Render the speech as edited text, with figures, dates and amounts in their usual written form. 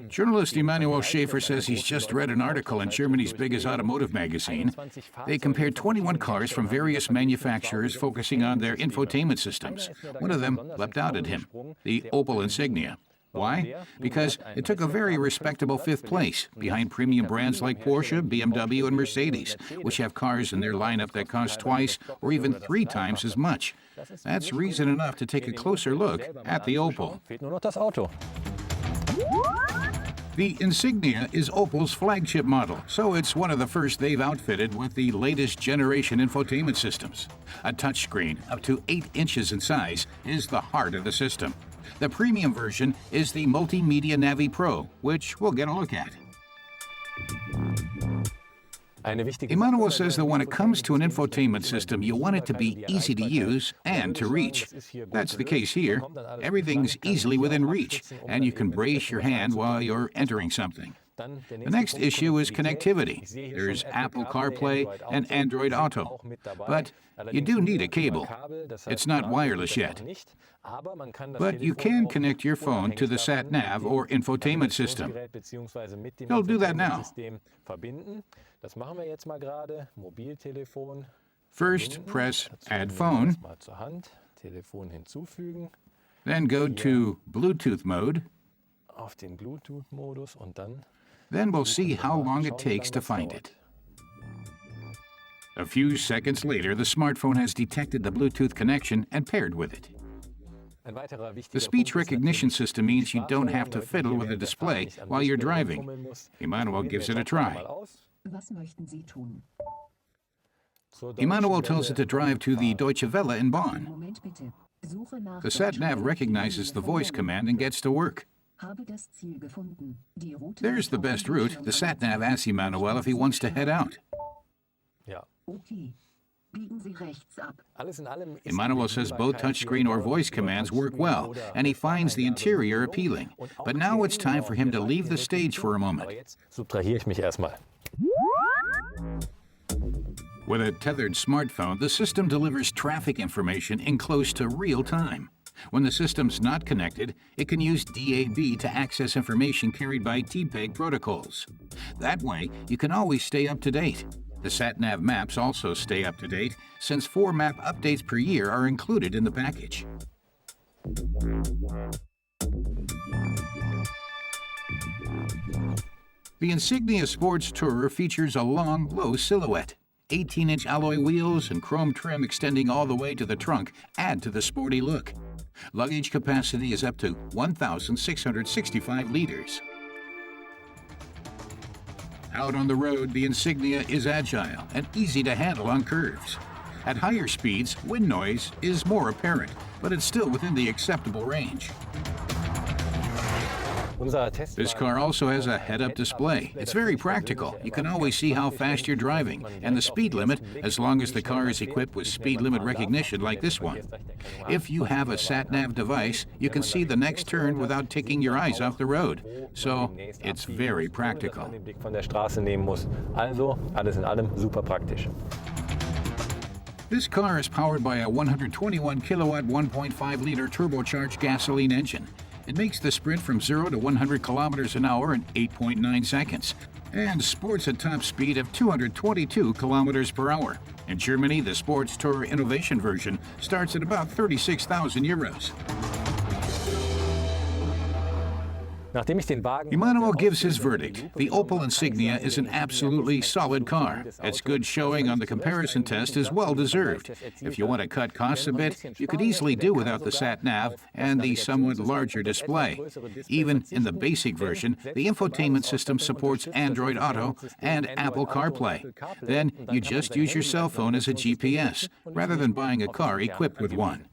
Journalist Emmanuel Schäfer says he's just read an article in Germany's biggest automotive magazine. They compared 21 cars from various manufacturers focusing on their infotainment systems. One of them leapt out at him, the Opel Insignia. Why? Because it took a very respectable fifth place, behind premium brands like Porsche, BMW, and Mercedes, which have cars in their lineup that cost twice or even 3 times as much. That's reason enough to take a closer look at the Opel. The Insignia is Opel's flagship model, so it's one of the first they've outfitted with the latest generation infotainment systems. A touchscreen up to 8 inches in size is the heart of the system. The premium version is the Multimedia Navi Pro, which we'll get a look at. Emmanuel says that when it comes to an infotainment system, you want it to be easy to use and to reach. That's the case here. Everything's easily within reach, and you can brace your hand while you're entering something. The next issue is connectivity. There's Apple CarPlay and Android Auto, but you do need a cable. It's not wireless yet. But you can connect your phone to the sat-nav or infotainment system. You'll do that now. First, press Add Phone, then go to Bluetooth mode. Then we'll see how long it takes to find it. A few seconds later, the smartphone has detected the Bluetooth connection and paired with it. The speech recognition system means you don't have to fiddle with the display while you're driving. Emmanuel gives it a try. Emmanuel tells it to drive to the Deutsche Welle in Bonn. The sat-nav recognizes the voice command and gets to work. There's the best route. The sat-nav asks Emmanuel if he wants to head out. Emmanuel says both touchscreen or voice commands work well, and he finds the interior appealing. But now it's time for him to leave the stage for a moment. With a tethered smartphone, the system delivers traffic information in close to real time. When the system's not connected, it can use DAB to access information carried by TPEG protocols. That way, you can always stay up to date. The sat-nav maps also stay up to date, since 4 map updates per year are included in the package. The Insignia Sports Tourer features a long, low silhouette. 18-inch alloy wheels and chrome trim extending all the way to the trunk add to the sporty look. Luggage capacity is up to 1,665 liters. Out on the road, the Insignia is agile and easy to handle on curves. At higher speeds, wind noise is more apparent, but it's still within the acceptable range. This car also has a head-up display. It's very practical. You can always see how fast you're driving, and the speed limit, as long as the car is equipped with speed limit recognition like this one. If you have a sat-nav device, you can see the next turn without taking your eyes off the road. So, it's very practical. This car is powered by a 121 kilowatt 1.5-liter turbocharged gasoline engine. It makes the sprint from 0 to 100 kilometers an hour in 8.9 seconds and sports a top speed of 222 kilometers per hour. In Germany, the Sports Tourer Innovation version starts at about 36,000 euros. Emmanuel gives his verdict. The Opel Insignia is an absolutely solid car. Its good showing on the comparison test is well deserved. If you want to cut costs a bit, you could easily do without the sat-nav and the somewhat larger display. Even in the basic version, the infotainment system supports Android Auto and Apple CarPlay. Then you just use your cell phone as a GPS, rather than buying a car equipped with one.